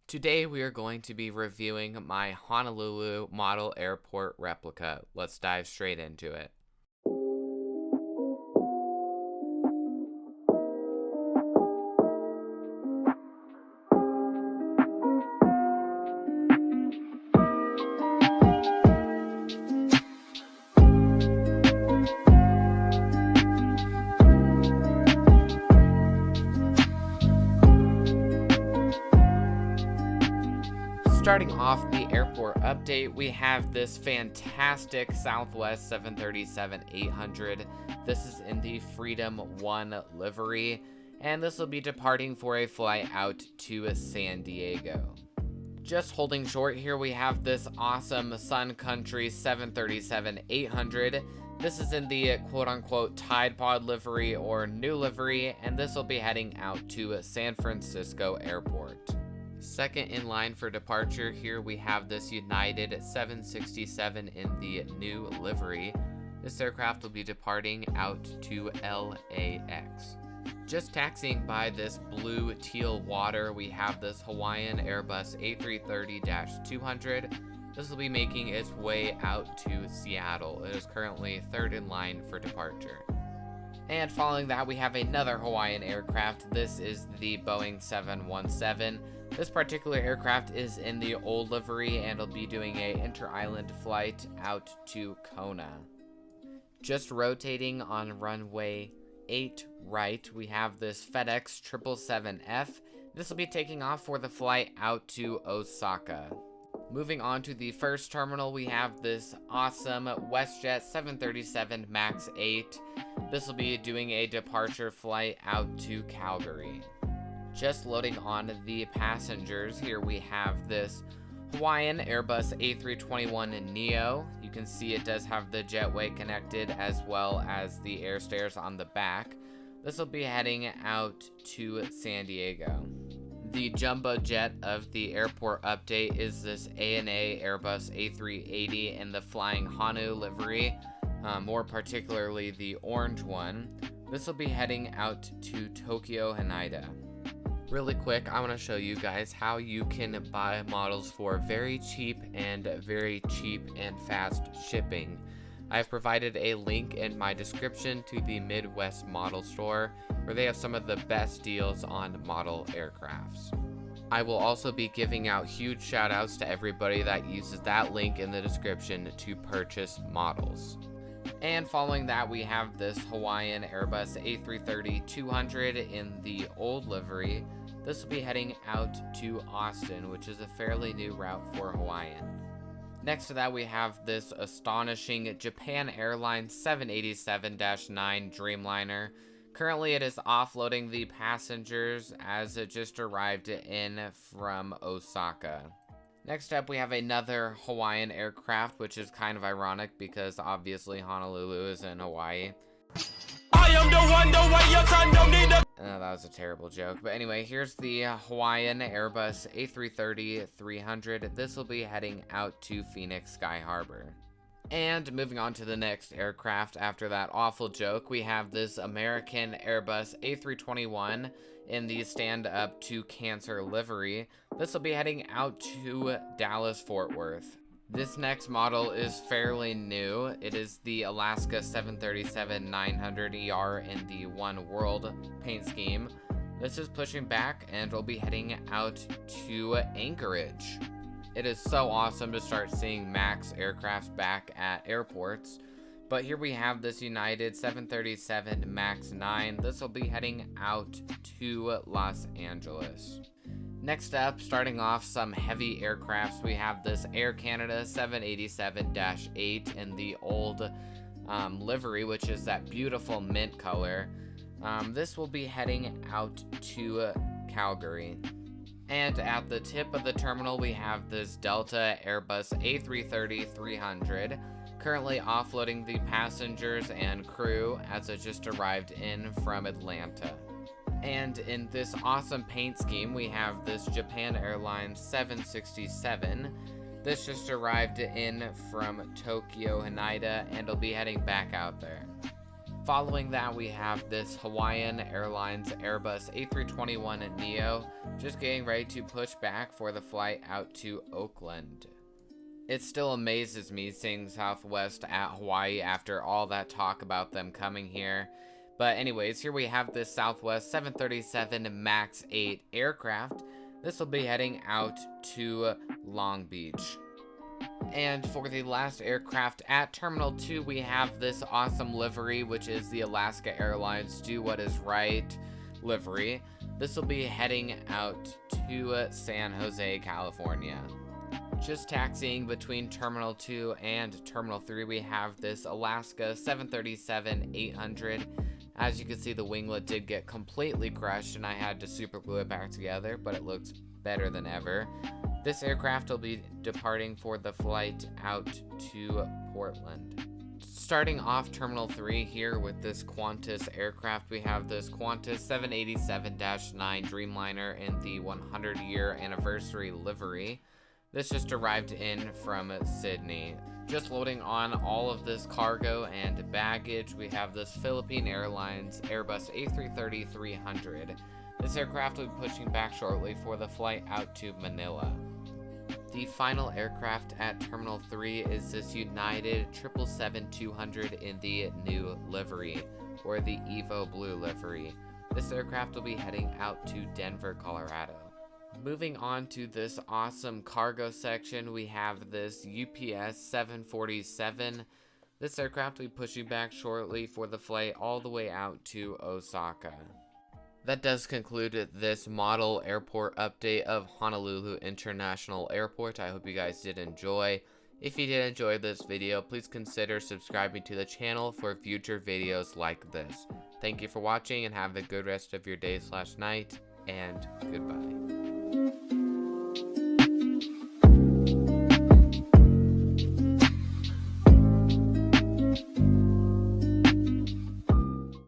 Today we are going to be reviewing my Honolulu model airport replica. Let's dive straight into it. Starting off the airport update, we have this fantastic Southwest 737-800. This is in the Freedom 1 livery, and this will be departing for a flight out to San Diego. Just holding short here, we have this awesome Sun Country 737-800. This is in the quote-unquote Tide Pod livery or new livery, and this will be heading out to San Francisco Airport. Second in line for departure here, we have this United 767 in the new livery. This aircraft will be departing out to LAX. Just taxiing by this blue teal water, we have this Hawaiian Airbus A330-200. This will be making its way out to Seattle. It is currently third in line for departure. And following that, we have another Hawaiian aircraft. This is the Boeing 717. This particular aircraft is in the old livery and will be doing a inter-island flight out to Kona. Just rotating on runway 8 right, we have this FedEx 777F. This will be taking off for the flight out to Osaka. Moving on to the first terminal, we have this awesome WestJet 737 MAX 8. This will be doing a departure flight out to Calgary. Just loading on the passengers, here we have this Hawaiian Airbus A321neo. You can see it does have the jetway connected as well as the air stairs on the back. This will be heading out to San Diego. The jumbo jet of the airport update is this ANA Airbus A380 in the Flying Honu livery, more particularly the orange one. This will be heading out to Tokyo Haneda. Really quick, I want to show you guys how you can buy models for very cheap and fast shipping. I've provided a link in my description to the Midwest Model Store, where they have some of the best deals on model aircrafts. I will also be giving out huge shout outs to everybody that uses that link in the description to purchase models. And following that, we have this Hawaiian Airbus A330-200 in the old livery. This will be heading out to Austin, which is a fairly new route for Hawaiian. Next to that, we have this astonishing Japan Airlines 787-9 Dreamliner. Currently, it is offloading the passengers as it just arrived in from Osaka. Next up, we have another Hawaiian aircraft, which is kind of ironic because obviously Honolulu is in Hawaii. I am the one, the way your son don't need a... that was a terrible joke. But anyway, here's the Hawaiian Airbus A330-300. This will be heading out to Phoenix Sky Harbor. And moving on to the next aircraft after that awful joke, we have this American Airbus A321 in the stand-up to Cancer livery. This will be heading out to Dallas-Fort Worth. This next model is fairly new. It is the Alaska 737-900ER in the One World paint scheme. This is pushing back and will be heading out to Anchorage. It is so awesome to start seeing MAX aircrafts back at airports. But here we have this United 737 MAX 9. This will be heading out to Los Angeles. Next up, starting off some heavy aircrafts, we have this Air Canada 787-8 in the old livery, which is that beautiful mint color. This will be heading out to Calgary. And at the tip of the terminal, we have this Delta Airbus A330-300, currently offloading the passengers and crew as it just arrived in from Atlanta. And in this awesome paint scheme, we have this Japan Airlines 767. This just arrived in from Tokyo Haneda and will be heading back out there. Following that, we have this Hawaiian Airlines Airbus A321neo just getting ready to push back for the flight out to Oakland. It still amazes me seeing Southwest at Hawaii after all that talk about them coming here. But anyways, here we have this Southwest 737 MAX 8 aircraft. This will be heading out to Long Beach. And for the last aircraft at Terminal 2, we have this awesome livery, which is the Alaska Airlines Do What Is Right livery. This will be heading out to San Jose, California. Just taxiing between Terminal 2 and Terminal 3, we have this Alaska 737-800. As you can see, the winglet did get completely crushed and I had to super glue it back together, but it looks better than ever. This aircraft will be departing for the flight out to Portland. Starting off Terminal 3 here with this Qantas aircraft, we have this Qantas 787-9 Dreamliner in the 100-year anniversary livery. This just arrived in from Sydney. Just loading on all of this cargo and baggage, we have this Philippine Airlines Airbus A330-300. This aircraft will be pushing back shortly for the flight out to Manila. The final aircraft at Terminal 3 is this United 777-200 in the new livery, or the Evo Blue livery. This aircraft will be heading out to Denver, Colorado. Moving on to this awesome cargo section, we have this UPS 747. This aircraft will be pushing back shortly for the flight all the way out to Osaka. That does conclude this model airport update of Honolulu International Airport. I hope you guys did enjoy. If you did enjoy this video, please consider subscribing to the channel for future videos like this. Thank you for watching and have a good rest of your day/night, and goodbye.